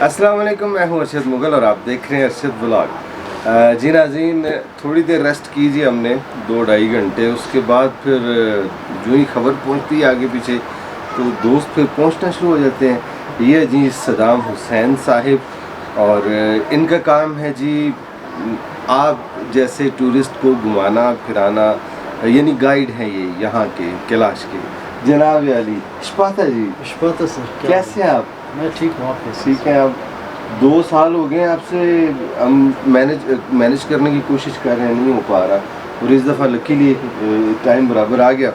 अस्सलाम वालेकुम, मैं हूं अरशद मुगल और आप देख रहे हैं अरशद व्लॉग। जी नाज़रीन, थोड़ी देर रेस्ट कीजिए हमने 2-2.5 घंटे। उसके बाद फिर जो ही खबर पहुंचती है आगे पीछे तो दोस्त फिर पहुंचना शुरू हो जाते हैं। ये जी सदाम हुसैन साहिब और इनका काम है जी आप जैसे टूरिस्ट को घुमाना फिराना, यानी गाइड हैं ये यहाँ के कैलाश के। जनाब अली इशपाता जी, इशपाता सर, कैसे हैं आप? मैं ठीक हूँ, आप कैसे? ठीक है। अब 2 साल हो गए आपसे हम मैनेज करने की कोशिश कर रहे हैं, नहीं हो पा रहा और इस दफ़ा लकीली टाइम बराबर आ गया।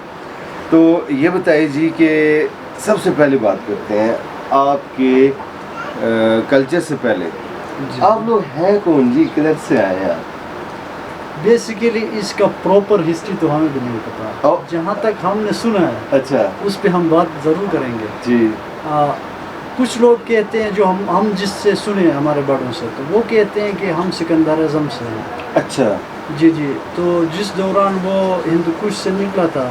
तो ये बताइए जी कि सबसे पहले बात करते हैं आपके कल्चर से पहले, आप लोग हैं कौन जी, किधर से आए हैं आप? बेसिकली इसका प्रॉपर हिस्ट्री तो हमें भी नहीं पता, जहाँ तक हमने सुना है अच्छा उस पे हम बात ज़रूर करेंगे जी। कुछ लोग कहते हैं जो हम जिससे सुने हमारे बड़ों से, तो वो कहते हैं कि हम सिकंदर आज़म से हैं। अच्छा जी जी। तो जिस दौरान वो हिंदू कुश से निकला था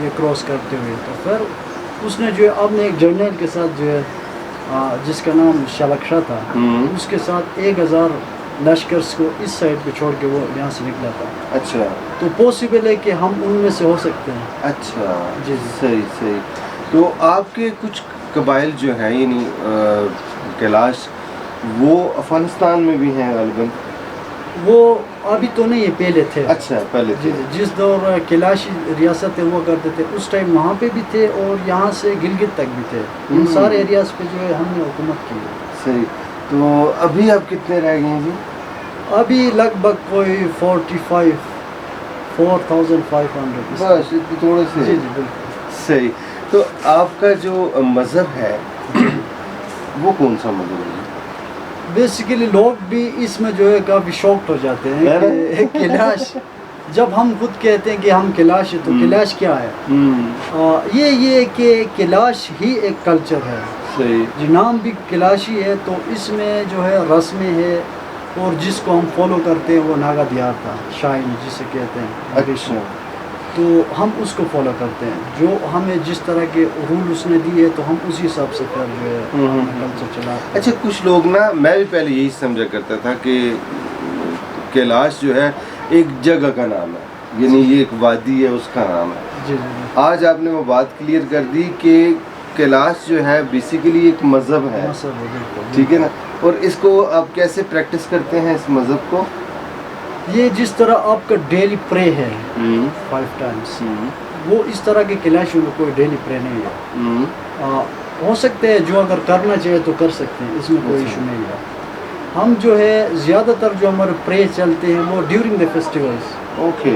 ये क्रॉस करते हुए, तो फिर उसने जो है अपने एक जर्नल के साथ जो है जिसका नाम शलक्षा था, उसके साथ 1000 लश्कर्स को इस साइड पे छोड़ के वो यहाँ से निकला था। अच्छा, तो पॉसिबल है कि हम उनमें से हो सकते हैं। अच्छा जी सही सही। तो आपके कुछ कबाइल जो हैं यानी कैलाश, वो अफ़गानिस्तान में भी हैं गालिबन? वो अभी तो नहीं है, पहले थे। अच्छा पहले थे। जी, जिस दौर कैलाशी रियासतें हुआ करते थे उस टाइम वहाँ पे भी थे और यहाँ से गिलगित तक भी थे। इन सारे एरियाज़ पे जो है हमने हुकूमत की है। सही। तो अभी आप कितने रह गए हैं जी? अभी लगभग कोई 45 4500। बस इतने थोड़े से? जी जी बिल्कुल सही। तो आपका जो मज़हब है वो कौन सा मज़हब है? बेसिकली लोग भी इसमें जो है काफ़ी शॉक्ड हो जाते हैं कि कैलाश, जब हम खुद कहते हैं कि हम कैलाश है तो कैलाश क्या है? ये कि कैलाश ही एक कल्चर है। सही जो नाम भी कैलाशी है, तो इसमें जो है रस्में है और जिसको हम फॉलो करते हैं वो नागा दियार था, शाइन जिसे कहते हैं। अच्छा। तो हम उसको फॉलो करते हैं, जो हमें जिस तरह के रूल उसने दिए तो हम उसी हिसाब से फिर जो है कल्चर चला। अच्छा, कुछ लोग ना, मैं भी पहले यही समझा करता था कि कैलाश जो है एक जगह का नाम है, यानी ये एक वादी है उसका नाम है। जी जी। आज आपने वो बात क्लियर कर दी कि कैलाश जो है बेसिकली एक मज़हब है। ठीक है ना? और इसको आप कैसे प्रैक्टिस करते हैं इस मज़हब को? ये जिस तरह आपका डेली प्रे है 5 टाइम्स, वो इस तरह के कैलाशियों में कोई डेली प्रे नहीं है। हो सकते हैं जो अगर करना चाहे तो कर सकते हैं, इसमें कोई इशू नहीं है। हम जो है ज़्यादातर जो हमारे प्रे चलते हैं वो during the festivals. Okay.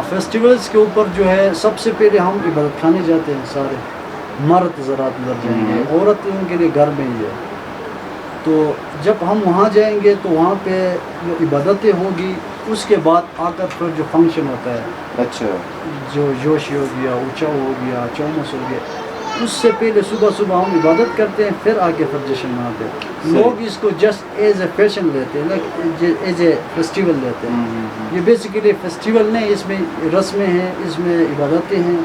Festivals के ऊपर जो है सबसे पहले हम इबादत खाने जाते हैं, सारे मर्द ज़रात अंदर जाएंगे, औरत उनके लिए घर में ही है। तो जब हम वहाँ जाएंगे तो वहाँ पे जो इबादतें होगी, उसके बाद आकर फिर जो फंक्शन होता है, अच्छा, जो जोशी हो गया, ऊंचा हो गया, चौमस हो गया, उससे पहले सुबह सुबह हम इबादत करते हैं, फिर आके फिर जश्न मनाते हैं। लोग इसको जस्ट एज ए फैशन लेते हैं, लाइक एज ए फेस्टिवल लेते हैं। ये बेसिकली फेस्टिवल नहीं, इसमें रस्में हैं, इसमें इबादतें हैं,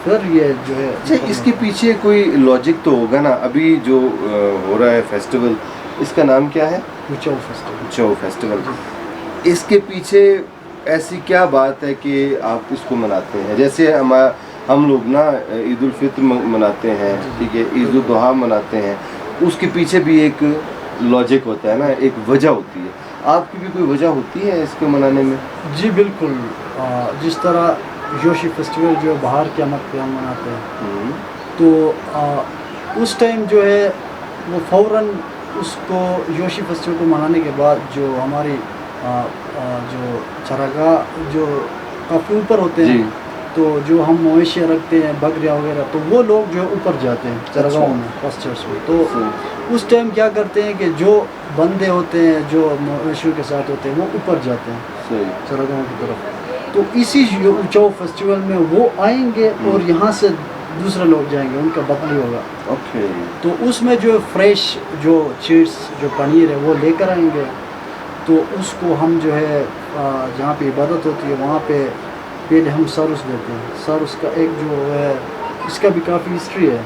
फिर ये जो है। अच्छा, इसके पीछे कोई लॉजिक तो होगा ना? अभी जो हो रहा है फेस्टिवल, इसका नाम क्या है? ऊंचाओ फेस्टिवल। ऊंचाओ फेस्टिवल। इसके पीछे ऐसी क्या बात है कि आप इसको मनाते हैं? जैसे हम लोग ना ईद उल फित्र मनाते हैं, ठीक है, ईद उल दुहा मनाते हैं, उसके पीछे भी एक लॉजिक होता है ना, एक वजह होती है। आपकी भी कोई वजह होती है इसको मनाने में? जी बिल्कुल। जिस तरह जोशी फेस्टिवल जो है बाहर के आमद पे हम मनाते हैं, तो उस टाइम जो है वो फ़ौरन उसको जोशी फेस्टिवल को मनाने के बाद जो हमारी जो चरागाह जो काफ़ी ऊपर होते हैं, तो जो हम मवेशियाँ रखते हैं, बकरियाँ वगैरह, तो वो लोग जो है ऊपर जाते हैं चरागाहों में, पास्चर्स में। तो उस टाइम क्या करते हैं कि जो बंदे होते हैं जो मवेशियों के साथ होते हैं वो ऊपर जाते हैं चरागाहों की तरफ। तो इसी ऊंचाओ फेस्टिवल में वो आएंगे और यहाँ से दूसरे लोग जाएंगे, उनका बदली होगा। ओके। तो उसमें जो फ्रेश जो चीज़ जो पनीर है वो लेकर आएंगे, तो उसको हम जो है जहाँ पे इबादत होती है वहाँ पे पहले हम सरस देते हैं। सरस का एक जो है اس کا بھی کافی ہسٹری ہے.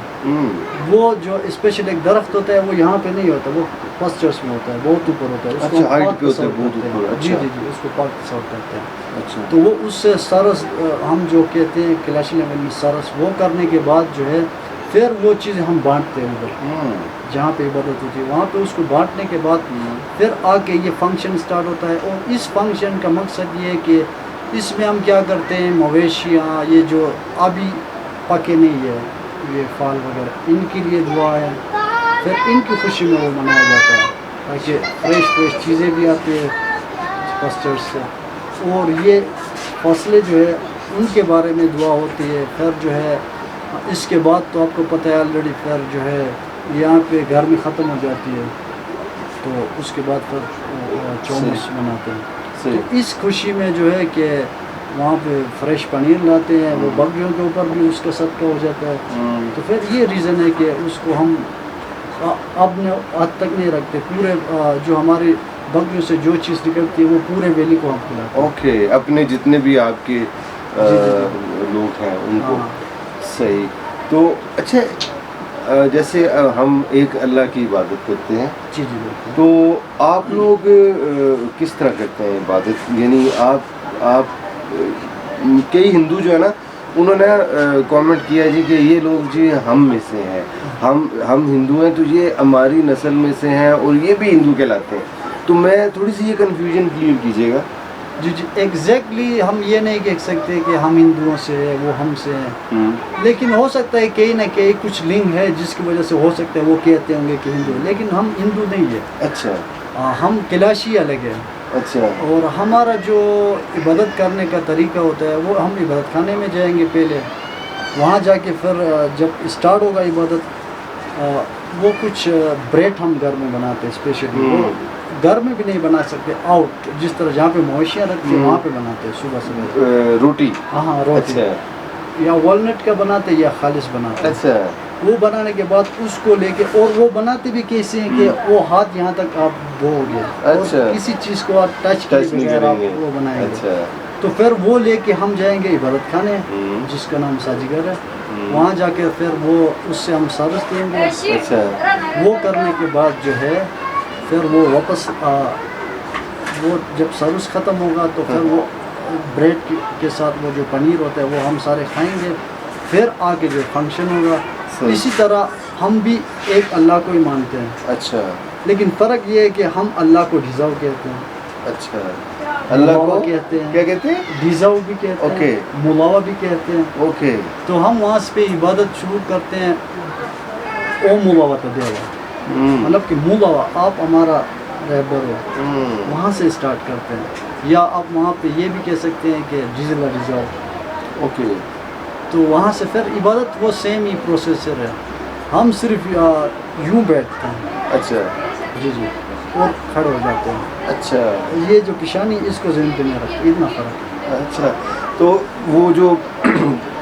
وہ جو اسپیشل ایک درخت ہوتا ہے وہ یہاں پہ نہیں ہوتا, وہ پاسچرس میں ہوتا ہے, بہت اوپر ہوتا ہے. اس کو اچھا ہائٹ پاک پہ ہوتا ہے, تصور بہت کرتے اوپر. ہیں. جی اچھا جی جی, اس کو پاک تصور کرتے ہیں. اچھا تو وہ اس سے سرس ہم جو کہتے ہیں کیلاشی لیول میں سرس, وہ کرنے کے بعد جو ہے پھر وہ چیزیں ہم بانٹتے ہیں ادھر جہاں پہ عبادت ہوتی ہے, وہاں پہ اس کو بانٹنے کے بعد پھر آ کے یہ فنکشن سٹارٹ ہوتا ہے. اور اس فنکشن کا مقصد یہ ہے کہ اس میں ہم کیا کرتے ہیں, مویشیاں یہ جو ابھی پکے نہیں ہے, یہ پھل وغیرہ, ان کے لیے دعا ہے. پھر ان کی خوشی میں وہ منایا جاتا ہے تاکہ فریش چیزیں بھی آتی ہیں پاسچرس سے. اور یہ فصلیں جو ہے ان کے بارے میں دعا ہوتی ہے. پھر جو ہے اس کے بعد تو آپ کو پتہ ہے آلریڈی, پھر جو ہے یہاں پہ گرمی ختم ہو جاتی ہے, تو اس کے بعد پھر چومس مناتے ہیں. تو اس خوشی میں جو ہے کہ وہاں پہ فریش پنیر لاتے ہیں, وہ بکریوں کے اوپر بھی اس کا صدقہ ہو جاتا ہے. تو پھر یہ ریزن ہے کہ اس کو ہم اپنے حد تک نہیں رکھتے, پورے جو ہماری بکریوں سے جو چیز نکلتی ہے وہ پورے ویلی کو ہم کھلاتے ہیں. اوکے, اپنے جتنے بھی آپ کے لوگ ہیں ان کو. صحیح. تو اچھا جیسے ہم ایک اللہ کی عبادت کرتے ہیں, جی جی بالکل. تو آپ لوگ کس طرح کرتے ہیں عبادت؟ یعنی آپ کئی ہندو جو ہے نا انہوں نے کامنٹ کیا جی کہ یہ لوگ جی ہم میں سے ہیں, ہم ہندو ہیں تو یہ ہماری نسل میں سے ہیں اور یہ بھی ہندو کہلاتے ہیں. تو میں تھوڑی سی یہ کنفیوژن کلیئر کیجیے گا. جی جی ایگزیکٹلی ہم یہ نہیں کہہ سکتے کہ ہم ہندوؤں سے ہیں وہ ہم سے ہیں, لیکن ہو سکتا ہے کہیں نہ کہیں کچھ لنک ہے جس کی وجہ سے ہو سکتا ہے وہ کہتے ہوں گے کہ ہندو, لیکن ہم ہندو نہیں ہیں. اچھا ہم کیلاشی الگ ہیں. اچھا. اور ہمارا جو عبادت کرنے کا طریقہ ہوتا ہے وہ ہم عبادت خانے میں جائیں گے پہلے, وہاں جا کے پھر جب اسٹارٹ ہوگا عبادت وہ کچھ بریڈ ہم گھر میں بناتے ہیں اسپیشلی. وہ گھر میں بھی نہیں بنا سکتے, آؤٹ جس طرح جہاں پہ مویشیاں رکھتے ہیں وہاں پہ بناتے ہیں صبح صبح روٹی. ہاں روٹی. یا والنٹ کا بناتے یا خالص بناتے. اچھا. وہ بنانے کے بعد اس کو لے کے, اور وہ بناتے بھی کیسے ہیں کہ وہ ہاتھ یہاں تک آپ دھو گے اور کسی چیز کو آپ ٹچ کیے بغیر آپ وہ بنائیں گے. تو پھر وہ لے کے ہم جائیں گے عبادت خانے جس کا نام ساجگر ہے, وہاں جا کے پھر وہ اس سے ہم سرس دیں گے. وہ کرنے کے بعد جو ہے پھر وہ واپس وہ جب سرس ختم ہوگا تو پھر وہ بریڈ کے ساتھ وہ جو پنیر ہوتا ہے وہ ہم سارے کھائیں گے. پھر آگے جو فنکشن ہوگا. اسی طرح ہم بھی ایک اللہ کو ہی مانتے ہیں. اچھا. لیکن فرق یہ ہے کہ ہم اللہ کو ڈھیزاؤ کہتے ہیں. اچھا. اللہ کو کہتے ہیں, کیا کہتے ہیں؟ ڈھیزاؤ بھی کہتے ہیں, ملاوا بھی کہتے ہیں. اوکے. تو ہم وہاں پہ عبادت شروع کرتے ہیں او ملاوا کا دیوا, مطلب کہ ملاوا آپ ہمارا رہبر ہو, وہاں سے اسٹارٹ کرتے ہیں. یا آپ وہاں پہ یہ بھی کہہ سکتے ہیں کہ ڈھیزلا ڈھیزاؤ. اوکے. تو وہاں سے پھر عبادت وہ سیم ہی پروسیسر ہے, ہم صرف یوں بیٹھتے ہیں. اچھا. جی جی, اور کھڑے ہو جاتے ہیں. اچھا. یہ جو پیشانی اس کو ذہن پہ نہیں رکھتے, اتنا فرق ہے. اچھا. تو وہ جو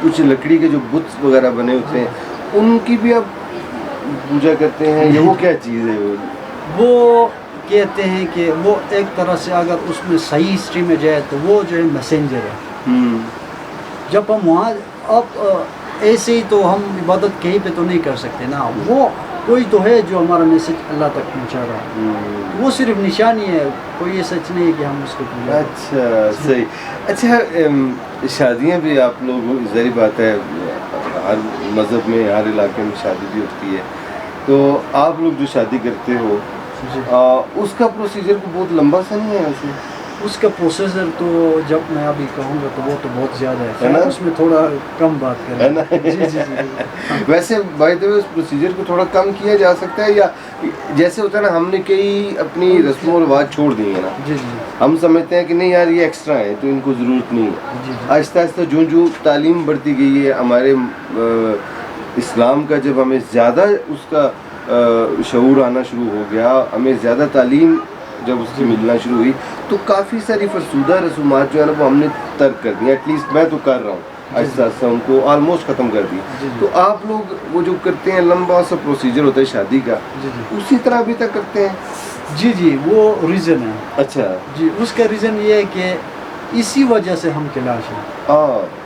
کچھ لکڑی کے جو بت وغیرہ بنے ہوتے ہیں ان کی بھی آپ پوجا کرتے ہیں یا وہ کیا چیز ہے؟ وہ کہتے ہیں کہ وہ ایک طرح سے اگر اس میں صحیح ہسٹری میں جائے تو وہ جو ہے میسنجر ہے. جب ہم وہاں اب ایسے ہی تو ہم عبادت کہیں پہ تو نہیں کر سکتے نا, وہ کوئی تو ہے جو ہمارا میسج اللہ تک پہنچا رہا ہے. وہ صرف نشانی ہے, کوئی یہ سچ نہیں ہے کہ ہم اس کو پوجا. اچھا صحیح. اچھا شادیاں بھی آپ لوگ, ظاہر بات ہے ہر مذہب میں ہر علاقے میں شادی بھی ہوتی ہے, تو آپ لوگ جو شادی کرتے ہو اس کا پروسیجر کو بہت لمبا سا نہیں ہے ویسے؟ اس کا پروسیسر تو جب میں ابھی کہوں گا تو وہ تو بہت زیادہ ہے نا, اس میں تھوڑا کم بات کریں نا. جی جی جی. ویسے by the way us procedure کو تھوڑا کم کیا جا سکتا ہے, یا جیسے ہوتا ہے نا ہم نے کئی اپنی رسم و رواج چھوڑ دی ہیں نا, جی جی, ہم سمجھتے ہیں کہ نہیں یار یہ ایکسٹرا ہے تو ان کو ضرورت نہیں ہے. جی جی. آہستہ آہستہ جو تعلیم بڑھتی گئی ہے ہمارے اسلام کا, جب ہمیں زیادہ اس کا شعور آنا شروع ہو گیا, ہمیں زیادہ تعلیم جب اس کی ملنا شروع ہوئی, تو کافی ساری فرسودہ رسومات جو ہے نا وہ ہم نے ترک کر دی. ایٹ لیسٹ میں تو کر رہا ہوں, آہستہ آہستہ ان کو آلموسٹ ختم کر دی. تو آپ لوگ وہ جو کرتے ہیں لمبا سا پروسیجر ہوتا ہے شادی کا, اسی طرح ابھی تک کرتے ہیں؟ جی جی, وہ ریزن ہے. اچھا جی, اس کا ریزن یہ ہے کہ اسی وجہ سے ہم کیلاش ہیں.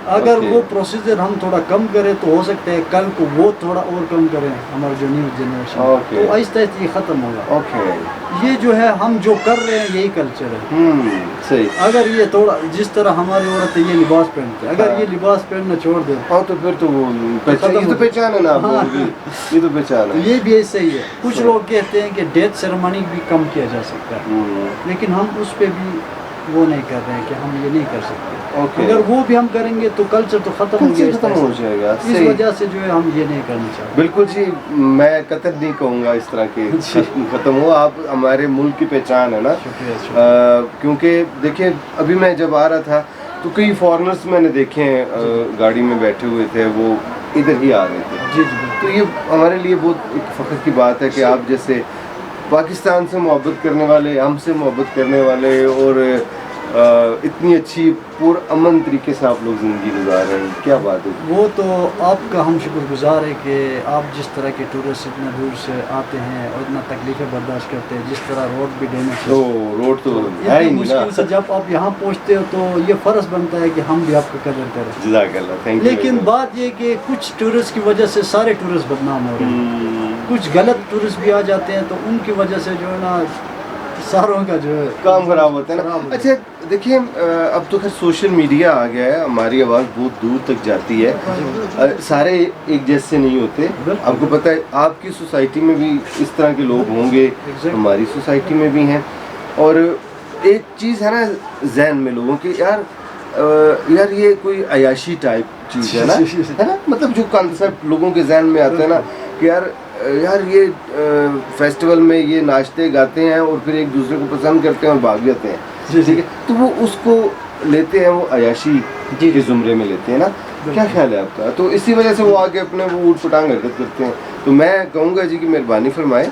अगर Okay. वो प्रोसीजर हम थोड़ा कम करें तो हो सकता है कल को वो थोड़ा और कम करें, हमारा जो न्यू जनरेशन, Okay. तो आहिस्ता आहिस्ता ये ख़त्म होगा। ओके। ये जो है हम जो कर रहे हैं यही कल्चर है। सही। अगर ये थोड़ा जिस तरह हमारी औरतें ये लिबास पहनते हैं, अगर हाँ। ये लिबास पहनना छोड़ दें हाँ तो फिर तो वो पहचान, ये तो पहचान है ना आप हाँ। लोगों की, ये तो पहचान तो है। ये भी ऐसे ही है। कुछ लोग कहते हैं कि डेथ सेरेमनी भी कम किया जा सकता है, हम्म, लेकिन हम उस पर भी वो नहीं कर रहे हैं कि हम ये नहीं कर सकते। ओके। अगर वो भी हम करेंगे तो कल्चर तो ख़त्म हो गया, खत्म हो जाएगा। इस सही। वजह से जो है हम ये नहीं करना चाहते। बिल्कुल जी, मैं कतई नहीं कहूँगा इस तरह के जी। खत्म हो, आप हमारे मुल्क की पहचान है ना। शुक्रिया, शुक्रिया। क्योंकि देखिए अभी मैं जब आ रहा था तो कई फॉरेनर्स मैंने देखे हैं, गाड़ी में बैठे हुए थे, वो इधर ही आ रहे थे। जी जी बिल्कुल। तो ये हमारे लिए बहुत एक फ़ख्र की बात है कि आप जैसे पाकिस्तान से मोहब्बत करने वाले, हमसे मोहब्बत करने वाले और इतनी अच्छी पुरअमन तरीके से आप लोग ज़िंदगी गुजार रहे हैं, क्या बात है। वो तो आपका हम शुक्रगुजार है कि आप जिस तरह के टूरिस्ट इतना दूर से आते हैं और इतना तकलीफ़ें बर्दाश्त करते हैं, जिस तरह रोड भी डैमेज तो रोड तो है इतनी ही नहीं मुश्किल से ना। जब आप यहाँ पहुँचते हो तो ये फ़र्ज़ बनता है कि हम भी आपका कदर करें। जज़ाकल्लाह, थैंक यू। लेकिन बात ये कि कुछ टूरिस्ट की वजह से सारे टूरिस्ट बदनाम हो रहे हैं। कुछ गलत टूरिस्ट भी आ जाते हैं तो उनकी वजह से जो है ना सारों का जो है काम खराब होता है खराब ना। होता है। अच्छा देखिए, अब तो खैर सोशल मीडिया आ गया है, हमारी आवाज़ बहुत दूर तक जाती है। सारे एक जैसे नहीं होते, बिल्कुल। आपको पता है आपकी सोसाइटी में भी इस तरह के लोग होंगे, Exactly. हमारी सोसाइटी में भी हैं। और एक चीज़ है ना जहन में लोगों की, यार ये कोई अयाशी टाइप चीज़ है ना, है ना, मतलब जो कॉन्सेप्ट लोगों के जहन में आता है ना कि यार ये फेस्टिवल में ये नाचते गाते हैं और फिर एक दूसरे को पसंद करते हैं और भाग जाते हैं, जी, जी। ठीक है, तो वो उसको लेते हैं, वो अयाशी के जुमरे में लेते हैं ना। क्या ख्याल है आपका? तो इसी वजह से वो आगे अपने वो ऊट पटांग हरकत करते हैं। तो मैं कहूँगा जी कि मेहरबानी फरमाए,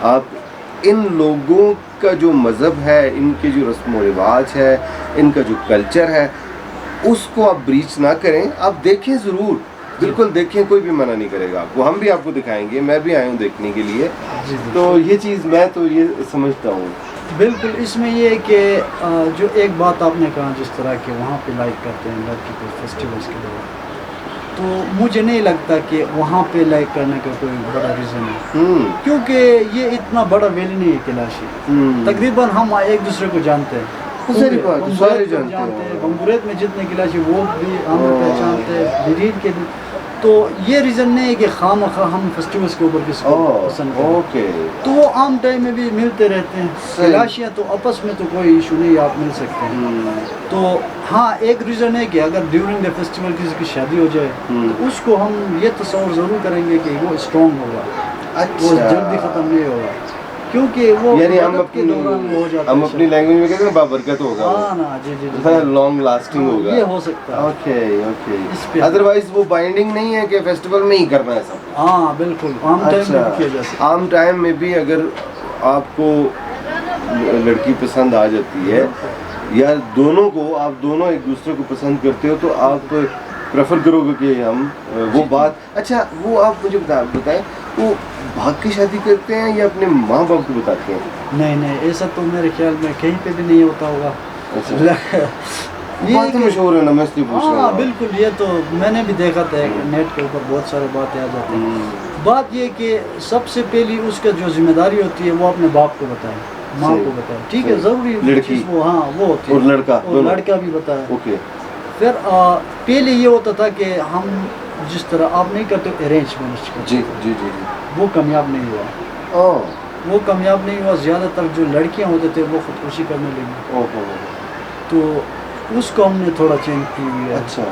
आप इन लोगों का जो मज़हब है, इनके जो रस्म व रिवाज है, इनका जो कल्चर है, उसको आप ब्रीच ना करें। आप देखें ज़रूर, बिल्कुल देखें, कोई भी मना नहीं करेगा आपको, हम भी आपको दिखाएंगे, मैं भी आया हूँ देखने के लिए। जी, जी। तो ये चीज़ मैं तो ये समझता हूँ। बिल्कुल, इसमें ये है कि जो एक बात आपने कहा जिस तरह के वहाँ पे लाइक करते हैं लड़की को फेस्टिवल्स के दौरान, तो मुझे नहीं लगता कि वहाँ पे लाइक करने का कोई बड़ा रीज़न है, क्योंकि ये इतना बड़ा वैली नहीं है कैलाशी। तकरीबन हम एक दूसरे को जानते हैं, सारी बात है, सारे जानते हैं। बम्बुरेत में जितने गिलाशी वो भी हमें पहचानते हैं, बिरीड के भी। तो ये रीज़न नहीं है कि खामखा हम फेस्टिवल्स के ऊपर किसी को पसंद करें। ओके। तो वो आम टाइम में भी मिलते रहते हैं। गिलाशियाँ तो आपस में तो कोई इशू नहीं, आप मिल सकते हैं। तो हाँ, एक रीज़न है कि अगर ड्यूरिंग द फेस्टिवल किसी की शादी हो जाए तो उसको हम ये तस्वर ज़रूर करेंगे कि वो स्ट्रॉन्ग होगा, वो जल्दी ख़त्म नहीं होगा, क्योंकि वो यानी हम इबादत के दौरान वो हो जाता हम है। अपनी लैंग्वेज में कहते हैं बाबरकत होगा, हाँ ना, जी जी जी। लॉन्ग लास्टिंग हाँ, होगा। ये हो सकता है। ओके इस ओके। पे- अदरवाइज वो बाइंडिंग नहीं है कि फेस्टिवल में ही करना है सब। हाँ बिल्कुल, आम टाइम में भी किया जा सकता आम टाइम में भी अगर आपको लड़की पसंद आ जाती है या दोनों को, आप दोनों एक दूसरे को पसंद करते हो, तो आप प्रेफर करोगे कि हम वो बात। अच्छा, वो आप मुझे बताएं, वो भाग के शादी करते हैं या अपने माँ बाप को बताते हैं? है। नहीं नहीं, ऐसा तो मेरे ख्याल में कहीं पे भी नहीं होता होगा। अच्छा। ये बात कि- मशहूर है ना, मैं इसलिए पूछ रहा हाँ हूँ। बिल्कुल, ये तो मैंने भी देखा था, नेट के ऊपर बहुत सारे बातें आ जाती हैं। बात ये कि सबसे पहली उसका जो जिम्मेदारी होती है वो अपने बाप को बताए, माँ सही। को बताए, ठीक है, सही। ज़रूरी लड़की। चीज़ वो, हाँ वो होती है, और लड़का, और दोनों। लड़का भी बताए। ओके। फिर पहले ये होता था कि हम जिस तरह आप नहीं करते अरेंज मैरिज करते, जी जी जी जी। वो कामयाब नहीं हुआ। ओह वो कामयाब नहीं हुआ। ज़्यादातर जो लड़कियां होते थे वो खुदकुशी करने लगी, ओहो। तो उसको हमने थोड़ा चेंज की हुई है। अच्छा।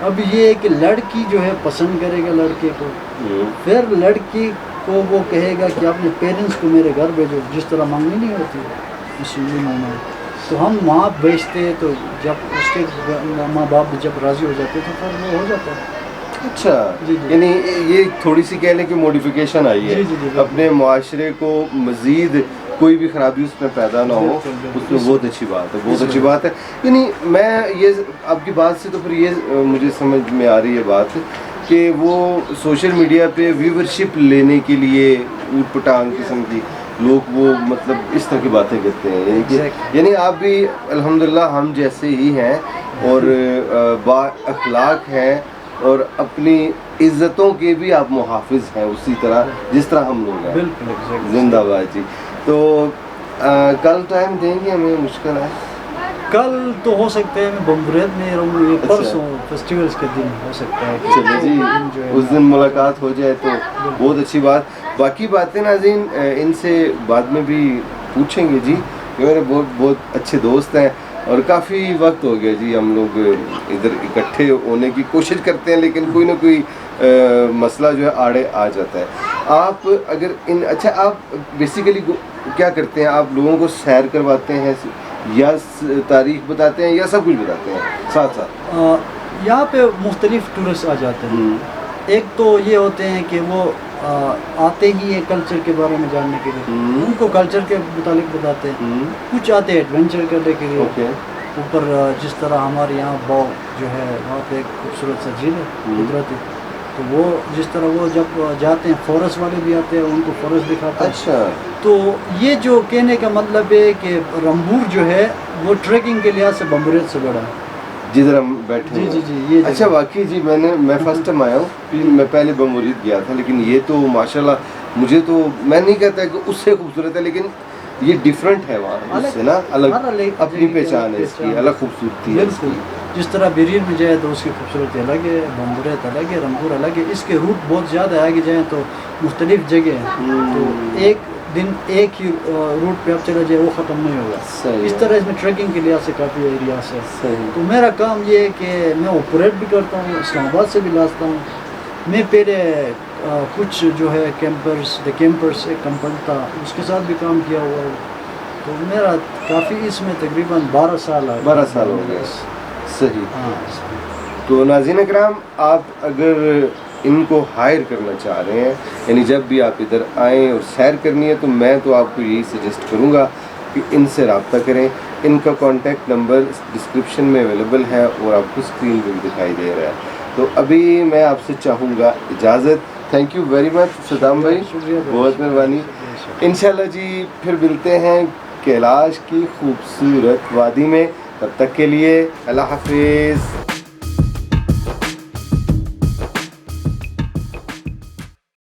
अब ये है कि लड़की जो है पसंद करेगा लड़के को, फिर लड़की को वो कहेगा कि अपने पेरेंट्स को मेरे घर भेजो, जिस तरह मांगनी नहीं होती मुस्लिम होना, तो हम वहाँ भेजते हैं। तो जब उसके माँ बाप जब राज़ी हो जाते तो फिर वो हो जाता है। अच्छा, जी, जी। यानी ये थोड़ी सी कह लें कि मॉडिफिकेशन आई है, जी, जी, जी, अपने मुआशरे को मज़ीद कोई भी खराबी उसमें पैदा ना हो, बिल्कुल, बिल्कुल। उसमें बहुत अच्छी बात है, बहुत जी, अच्छी जी। बात है। यानी मैं ये आपकी बात से तो फिर ये मुझे समझ में आ रही है बात कि वो सोशल मीडिया पे व्यूवरशिप लेने के लिए ऊट पटांग किस्म की लोग वो मतलब इस तरह की बातें करते हैं, यानी कि Exactly. यानी आप भी अल्हम्दुलिल्लाह हम जैसे ही हैं, اور با اخلاق ہیں اور اپنی عزتوں کے بھی آپ محافظ ہیں اسی طرح جس طرح ہم لوگ ہیں. بالکل زندہ باد جی. تو کل ٹائم دیں گے ہمیں؟ مشکل ہے کل تو ہو سکتا ہے میں بمبریت میں رہوں گی، پرسوں فیسٹیولز کے دن ہو سکتا ہے. چلے جی اس دن ملاقات ہو جائے تو بہت اچھی بات. باقی باتیں ناظرین ان سے بعد میں بھی پوچھیں گے جی، میرے بہت اچھے دوست ہیں اور کافی وقت ہو گیا جی ہم لوگ ادھر اکٹھے ہونے کی کوشش کرتے ہیں لیکن کوئی نہ کوئی مسئلہ جو ہے آڑے آ جاتا ہے. آپ اگر اچھا آپ بیسیکلی کیا کرتے ہیں؟ آپ لوگوں کو سیر کرواتے ہیں یا تاریخ بتاتے ہیں یا سب کچھ بتاتے ہیں ساتھ ساتھ؟ یہاں پہ مختلف ٹورسٹ آ جاتے ہیں. ایک تو یہ ہوتے ہیں کہ وہ آتے ہی ہیں کلچر کے بارے میں جاننے کے لیے، ان کو کلچر کے متعلق بتاتے ہیں. کچھ آتے ہیں ایڈونچر کرنے کے لیے. اوپر جس طرح ہمارے یہاں باؤ جو ہے وہاں پہ ایک خوبصورت سا جھیل ہے قدرتی، تو وہ جس طرح وہ جب جاتے ہیں فورسٹ والے بھی آتے ہیں ان کو فورسٹ دکھاتے ہیں. اچھا تو یہ جو کہنے کا مطلب ہے کہ رمبور جو ہے وہ ٹریکنگ کے لحاظ سے بمبریت سے بڑا ہے جدھر ہم بیٹھے ہیں. یہ اچھا واقعی جی میں فرسٹ ٹائم آیا ہوں. میں پہلے بمبریت گیا تھا لیکن یہ تو ماشاءاللہ مجھے تو میں نہیں کہتا کہ اس سے خوبصورت ہے لیکن یہ ڈیفرنٹ ہے وہاں اس سے نا، الگ اپنی پہچان ہے اس کی، الگ خوبصورتی ہے اس کی. جس طرح بیریر میں جائے تو اس کی خوبصورتی الگ ہے، بمبریت الگ ہے، رمبور الگ ہے. اس کے روٹ بہت زیادہ آگے جائیں تو مختلف جگہ ہیں، تو ایک دن ایک ہی روٹ پہ آپ چلا جائے وہ ختم نہیں ہوگا. اس طرح اس میں ٹریکنگ کے لحاظ سے کافی ایریاز ہے. تو میرا کام یہ ہے کہ میں آپریٹ بھی کرتا ہوں، اسلام آباد سے بھی لاتا ہوں. میں پہلے کچھ جو ہے کیمپرس ایک کمپنی تھا اس کے ساتھ بھی کام کیا ہوا ہے. تو میرا کافی اس میں تقریباً 12 سال ہو گئے. صحیح. تو ناظرین اکرام آپ اگر ان کو ہائر کرنا چاہ رہے ہیں، یعنی جب بھی آپ ادھر آئیں اور سیر کرنی ہے، تو میں تو آپ کو یہی سجیسٹ کروں گا کہ ان سے رابطہ کریں. ان کا کانٹیکٹ نمبر ڈسکرپشن میں اویلیبل ہے اور آپ کو اسکرین پہ بھی دکھائی دے رہا ہے. تو ابھی میں آپ سے چاہوں گا اجازت. Thank you very much Saddam بھائی، بہت مہربانی. انشاءاللہ جی پھر ملتے ہیں کیلاش کی خوبصورت وادی میں. تب تک کے لیے اللہ حافظ.